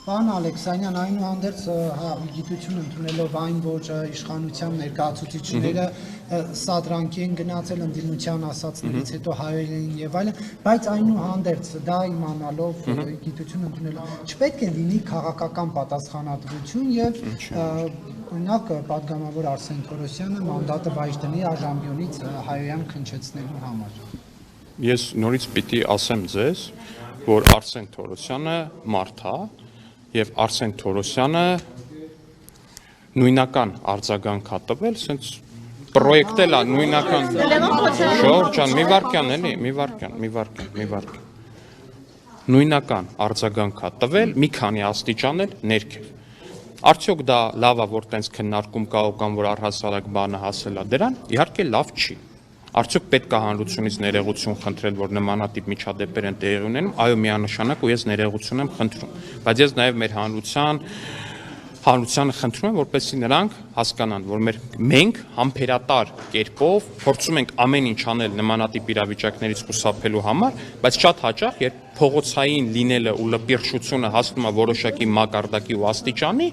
Պարոն Ալեքսանյան, այնուհանդերձ գիտություն ընդունելով այն, որ իշխանության ներկայացուցիչները սադրանքի են գնացել ընդդիմության ասածներից հետո հայերեն եւ այլն, բայց այնուհանդերձ դա իմանալով գիտություն ընդունելով չպետք է լինի քաղաքական պատասխանատվություն եւ օրինակ պատգամավոր Արսեն Թորոսյանը մանդատը վայր դնի Արժանբյոնից հայերեն քննչեցնելու համար։ Ես նորից պիտի ասեմ ձեզ, որ Արսեն Թորոսյանը մարդ է եւ Արսեն Թորոսյանը նույնական արձագանք է տվել, ասենց պրոյեկտել է նույնական Ժողովուրդ ջան, մի վարքյան։ Նույնական արձագանք է տվել, մի քանի աստիճան էլ ներքև։ Արդյոք դա լավ է, որ տենց քննարկում կա կամ որ առհասարակ բանը հասել է դրան, իհարկե լավ չի։ Արդյոք պետք է հանրությունից ներողություն խնդրել, որ նմանատիպ միջադեպեր են տեղի ունենում, այո, միանշանակ ու ես ներողություն եմ խնդրում, բայց ես նաև մեր հանրությանը խնդրում եմ, որպեսզի նրանք հասկանան, որ մենք համբերատար կերպով փորձում ենք ամեն ինչ անել նմանատիպ իրավիճակներից խուսափելու համար, բայց շատ հաճախ, երբ փողոցային լինելը ու լպիրշությունը հասնում է որոշակի մակարդակի ու աստիճանի,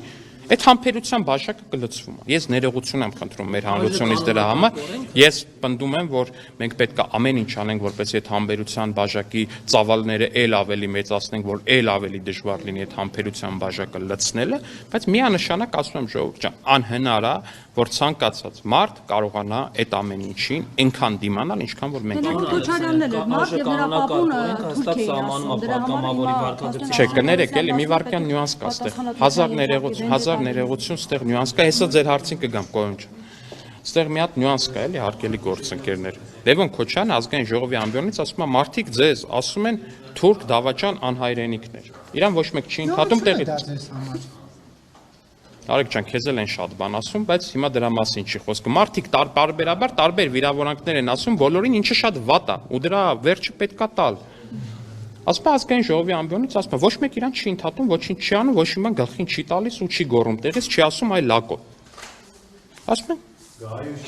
այդ համբերության բաժակը կլցվում է։ Ես ներողություն եմ խնդրում մեր հանրությունից դրա համար։ Ես պնդում եմ, որ մենք պետք է ամեն ինչ անենք, որպեսզի այդ համբերության բաժակի ծավալները ել ավելի մեծացնենք, որ ել ավելի դժվար լինի այդ համբերության բաժակը լցնելը, բայց միանշանակ ասում եմ ժողովուրդ ջան, անհնար է, որ ցանկացած մարդ կարողանա այդ ամեն ինչին այնքան դիմանալ, ինչքան որ մենք ենք։ Չէ, կներեք, էլի մի վարքյան նյուանս կա այստեղ։ Հազար ներողություն, ստեղ նյուանս կա, հեսա ձեր հարցին կգամ Կոյոն ջան։ Ստեղ մի հատ նյուանս կա, էլի հարգելի գործընկերներ։ Լևոն Քոչյանը ազգային ժողովի ամբիոնից ասում է մարդիկ ձեզ ասում են թուրք դավաճան անհայրենիքներ։ Իրան ոչ մեկ չի ընդհատում տեղից։ Արեգ ջան, քեզ էլ են շատ բան ասում, բայց հիմա դրա մասին չի խոսքը։ Մարդիկ տարբերաբար տարբեր վիրավորանքներ են ասում, բոլորին ինչը շատ վատ է, ու դրա վերջը պետքա տալ։ Ասում ազգային ժողովի ամբիոնից ասում ոչ մեկ իրան չի ընդհատում, ոչինչ չի անում, ոչ մի բան գլխին չի տալիս ու չի գոռում տեղից, չի ասում այ լակո։ Ասում են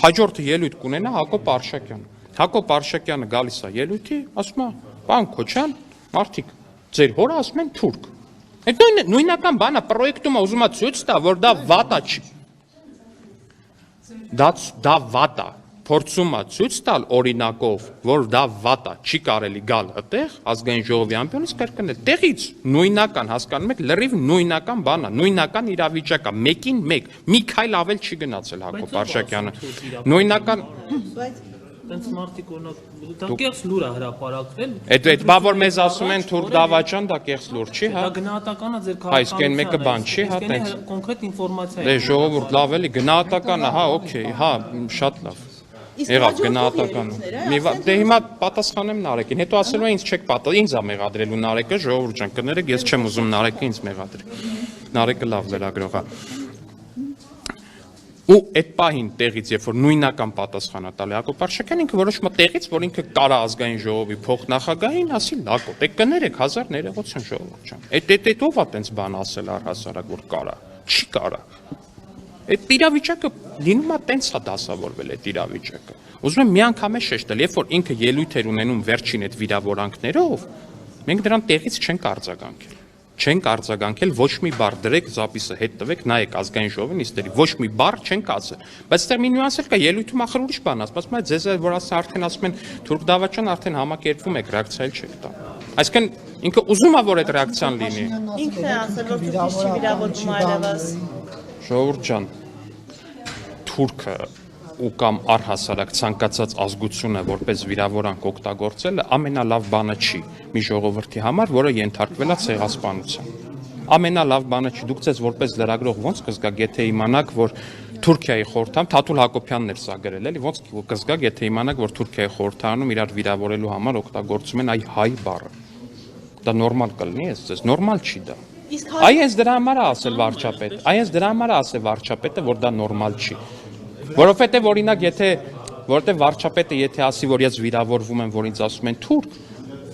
հաջորդը ելույթ կունենա Հակոբ Արշակյանը։ Հակոբ Արշակյանը գալիս է ելույթի, ասում է պարոն Քոչյան, մարդիկ ձեր հորը ասում են թուրք։ Այդ նույնական բանը պրոյեկտում է ուզում է ցույց տա, որ դա վատ է չի։ Դա վատ է։ Փորձում է ցույց տալ օրինակով, որ դա վատ է, չի կարելի գալ այդտեղ ազգային ժողովի ամբիոնից կրկնել։ Տեղից նույնական հասկանում եք, լրիվ նույնական բան է, նույնական իրավիճակ է, մեկին մեկ, մի քայլ ավել չի գնացել Հակոբ Արշակյանը։ Նույնական Տենց մարդիկ օրինակ դա կեղծ լուր է հրապարակվել։ Այդ բա որ մեզ ասում են թուրք դավաճան, դա կեղծ լուր չի, հա։ Դա գնահատական է ձեր Այս կեն մեկը բան չի, հա, տենց։ Կոնկրետ ինֆորմացիա է։ Դե ժողովուրդ լավ էլի գնահատական է, հա, օքեյ, հա, շատ լավ։ Եղավ գնահատական։ Դե հիմա պատասխանեմ Նարեկին, հետո ասելու են ինձ չեք պատասխան, ինձ է մեղադրելու Նարեկը, ժողովուրդ ջան, կներեք, ես չեմ ուզում Նարեկը ինձ մեղադրի։ Նարեկը լավ լրագրող է։ Ու այդ պահին տեղից, երբ որ նույնական պատասխանը տալի Հակոբ Արշակյանն ինքը որոշում է տեղից, որ ինքը կարա ազգային ժողովի փոխնախագահին ասի լակո, դե կներեք հազար ներողություն ժողովուրդ ջան։ Այդ ով է տենց բան ասել առհասարակ որ կարա, չի կարա։ Այդ իրավիճակը լինում է տենց է դասավորվել այդ իրավիճակը։ Ուզում եմ մի անգամ է շեշտել, երբ որ ինքը ելույթ էր ունենում վերջին այդ վիրավորանքներով, մենք դրան տեղից չենք արձագանքել։ Չենք արձագանքել ոչ մի բառ դրեք զապիսը հետ տվեք նայեք ազգային ժողովին իստերի ոչ մի բառ չենք ասել բայց այստեղ մի նյուանս էլ կա ելույթում ախր ուրիշ բան ասում են ձեզ որ արդեն ասում են թուրք դավաճան արդեն համակերպվում եք ռեակցիա չեք տա այսինքն ինքը ուզում է որ այդ ռեակցիան լինի ինքն է ասել որ թուրքից չի վիրավորվում այլևս ժողովուրդ ջան թուրքը ու կամ առհասարակ ցանկացած ազգությունը որպես վիրավորանք օգտագործելը ամենալավ բանը չի մի ժողովրդի համար, որը ենթարկվել է ցեղասպանության։ Ամենալավ բանը չի, դուք ձեզ որպես լրագրող ոնց կզգաք, եթե իմանաք, որ Թուրքիայի խորհրդարանում Թաթուլ Հակոբյանն էր սա գրել, էլի ոնց կզգաք, եթե իմանաք, որ Թուրքիայի խորհրդարանում իրար վիրավորելու համար օգտագործում են այ հայ բառը։ Դա նորմալ կլինի, ես նորմալ չի դա։ Այ հենց դրա համար է ասել վարչապետ, այ հենց դրա համար է ասել վարչապետը, որ դա նորմալ չի։ Որովհետև օրինակ որովհետև վարչապետը եթե ասի որ ես վիրավորվում եմ որ ինձ ասում են թուրք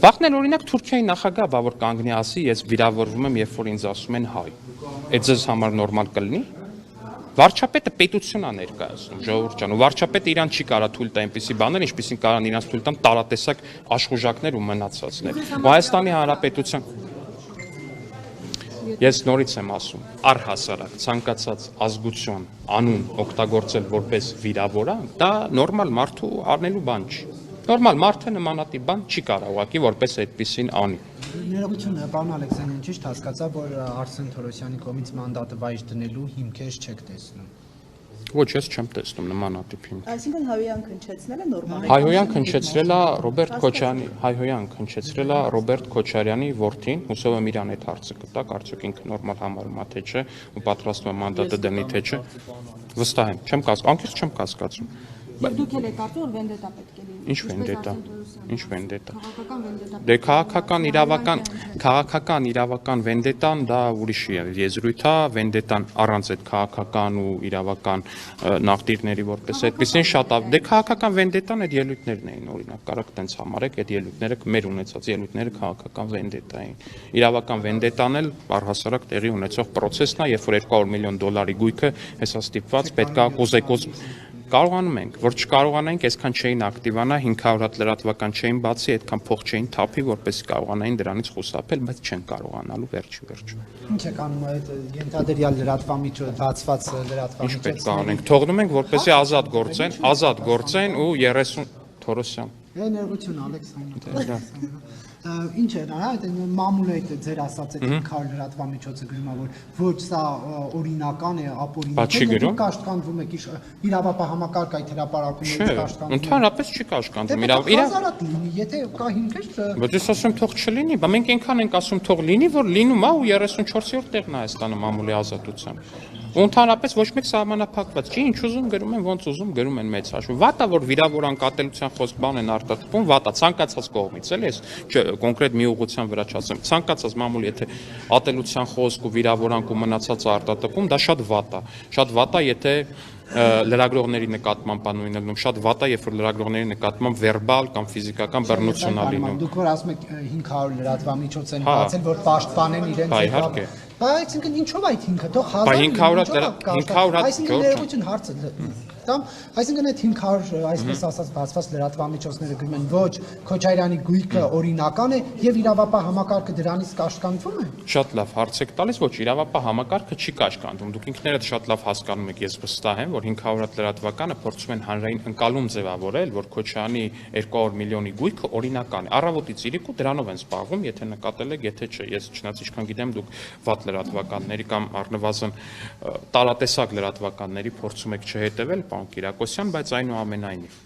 վախնել օրինակ Թուրքիայի նախագահ բա որ կանգնի ասի ես վիրավորվում եմ երբ որ ինձ ասում են հայ այդ ձեզ համար նորմալ կլինի վարչապետը պետություն է ներկայացնում ժողովուրդ ջան ու վարչապետը իրան չի կարա թույլ տա այնպիսի բաներ ինչպիսին կարան իրանց թույլ տան տարատեսակ աշխուժակներ ու մնացածներ ու Հայաստանի Հանրապետության Ես նորից եմ ասում, առհասարակ ցանկացած ազգություն անուն օգտագործել որպես վիրավորանք, դա նորմալ մարդու անելու բան չի։ Նորմալ մարդը նմանատիպ բան չի կարող ուղղակի որպես այդպեսին անի։ Ներողություն, պարոն Ալեքսանյան, ճիշտ հասկացա, որ Արսեն Թորոսյանի կողմից մանդատը վայր դնելու հիմքեր չեք տեսնում։ Ոչ, ես չեմ տեսնում նմանատիպ հիմք։ Այսինքն Հայոյան քնչեցնելը նորմալ է։ Հայհոյան քնչեցրել է Ռոբերտ Քոչարյանի, Հայհոյան քնչեցրել է Ռոբերտ Քոչարյանի որդին, հուսով եմ իրան այդ հարցը կտակ, արդյոք ինքը նորմալ համարում է թե չէ, ու պատրաստվում է մանդատը դնի թե չէ։ Վստահ եմ, չեմ կասկածում, անկեղծ չեմ կասկածում։ Եվ դուք էլ եք կարծում, որ վենդետա պետք է լինի։ Ինչ վենդետա։ Ինչ վենդետա։ Քաղաքական վենդետա։ Դե քաղաքական իրավական վենդետան դա ուրիշ եզրույթ է, վենդետան առանց այդ քաղաքական ու իրավական նախտիրների որպես այդպեսին շատ դե քաղաքական վենդետան այդ ելույթներն էին, օրինակ, կարող տենց համարեք, այդ ելույթները մեր ունեցած ելույթները քաղաքական վենդետա էին։ Իրավական վենդետան էլ առհասարակ տեղի ունեցող process-ն է, երբ որ $200 միլիոն գույքը հեսա ստիպված պետքա կուզեկոզ կարողանում ենք, որ չկարողանանք, այսքան չէին ակտիվանա, 500 հատ լրատվական չէին բացի, այդքան փող չէին թափի, որպեսզի կարողանային դրանից խուսափել, բայց չեն կարողանալու վերջի։ Ինչ եք անում այդ ենթադրյալ լրատվամիջոցը, բացված լրատվամիջոցը։ Ինչ պետք է անենք, թողնում ենք, որպեսզի ազատ գործեն ու 30 Թորոսյան։ Ներողություն Ալեքսանյան։ Ինչ է նա այդ մամուլը այդ ձեր ասած այդ 500 լրատվամիջոցը գրում է որ ոչ սա օրինական է, ապօրինական է, դուք կաշկանդվում եք իրավապահ համակարգ այդ հրապարակումներից կաշկանդվում եք։ Ընդհանրապես չի կաշկանդվում, հազարատ լինի, եթե կա հիմքեր։ Բայց ես ասում թող չլինի, բա մենք այնքան ենք ասում թող լինի, որ լինում է ու 34-րդ տեղն է Հայաստանը մամուլի ազատությամբ։ Ու ընդհանրապես ոչ մեկ սահմանափակված չի, ինչ ուզում գրում են, ոնց ուզում գրում են մեծ հաշվով։ Վատա որ վիրավորանք ատելության խոսք բան են արտադրվում, վատա ցանկացած կողմից, էլի ես կոնկրետ մի ուղղության վրա չասեմ։ Ցանկացած մամուլ եթե ատելության խոսք ու վիրավորանք ու մնացածը արտադրվում, դա շատ վատա։ Շատ վատա, եթե լրագրողների նկատմամբ բանույն լինում, շատ վատա, երբ որ լրագրողների նկատմամբ վերբալ կամ ֆիզիկական բռնություն է լինում։ Դուք որ ասում եք 500 լրատվամիջոց են բացել, որ պաշտպանեն իրենց Բայց ինքն ինչով այդ ինքը թող 500 այսինքն ներողություն հարցը տամ այսինքն այդ 500 այսպես ասած բացված լրատվամիջոցները գրում են ոչ Քոչարյանի գույքը օրինական է եւ իրավապահ համակարգը դրանից կաշկանդվում է։ Շատ լավ հարց եք տալիս, ոչ իրավապահ համակարգը չի կաշկանդվում։ Դուք ինքներդ շատ լավ հասկանում եք, ես վստահ եմ, որ 500 լրատվականը փորձում են հանրային ընկալում ձևավորել, որ Քոչարյանի 200 միլիոնի գույքը օրինական է։ Առավոտից իրիկու դրանով են զբաղվում, եթե նկատել եք, եթե չէ, ես չնայած ինչքան գիտեմ, դուք վատ լրատվականների կամ առնվազն տարատեսակ լրատվականների փորձում եք չհետևել, պարոն Կիրակոսյան, բայց այնուամենայնիվ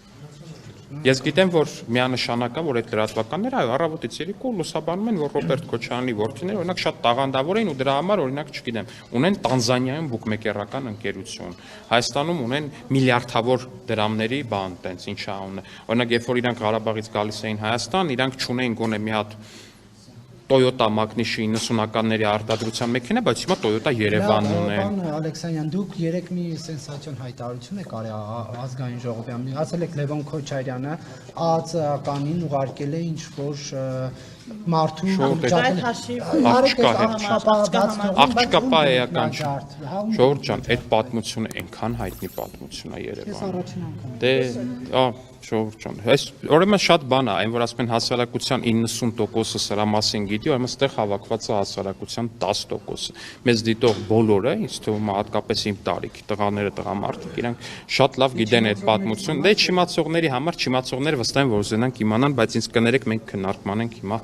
ես գիտեմ, որ միանշանակ է, որ այդ լրատվականները այո առավոտից երեկո լուսաբանում են, որ Ռոբերտ Քոչարյանի որդիները օրինակ շատ տաղանդավոր էին ու դրա համար օրինակ չգիտեմ, ունեն Տանզանիայում բուկմեկերական ընկերություն, Հայաստանում ունեն միլիարդավոր դրամների բան, տենց ինչ անունը։ Օրինակ, երբ որ իրանք Ղարաբաղից գալիս էին Հայաստան, իրանք չունեին գոնե մի հատ Toyota Magnishi 90-ականների արտադրության մեքենա, բայց հիմա Toyota Երևանն ունեն։ Պարոն Ալեքսանյան, դուք երեք մի սենսացիոն հայտարարություն եք արել ազգային ժողովում։ Ասել եք Լևոն Քոչարյանը ԱԱԾ-ականին ուղարկել է ինչ-որ մարդու աղջկապահեական Ժողովուրդ ջան, այդ պատմությունը այնքան հայտնի պատմություն է Երևանում։ Դե, Ժողովուրդ ջան, այս ուրեմն շատ բան է, այն որ ասում են հասարակության 90%-ը սրա մասին գիտի, ուրեմն այստեղ հավաքված է հասարակության 10%-ը։ Մեզ դիտող բոլորը, ինձ թվում է հատկապես իմ տարիքի տղաները, տղամարդիկ, իրանք շատ լավ գիտեն այդ պատմությունը։ Դե չիմացողների համար չիմացողները վստահ են որ ուզենան իմանան, բայց ինձ կներեք մենք քննարկում ենք հիմա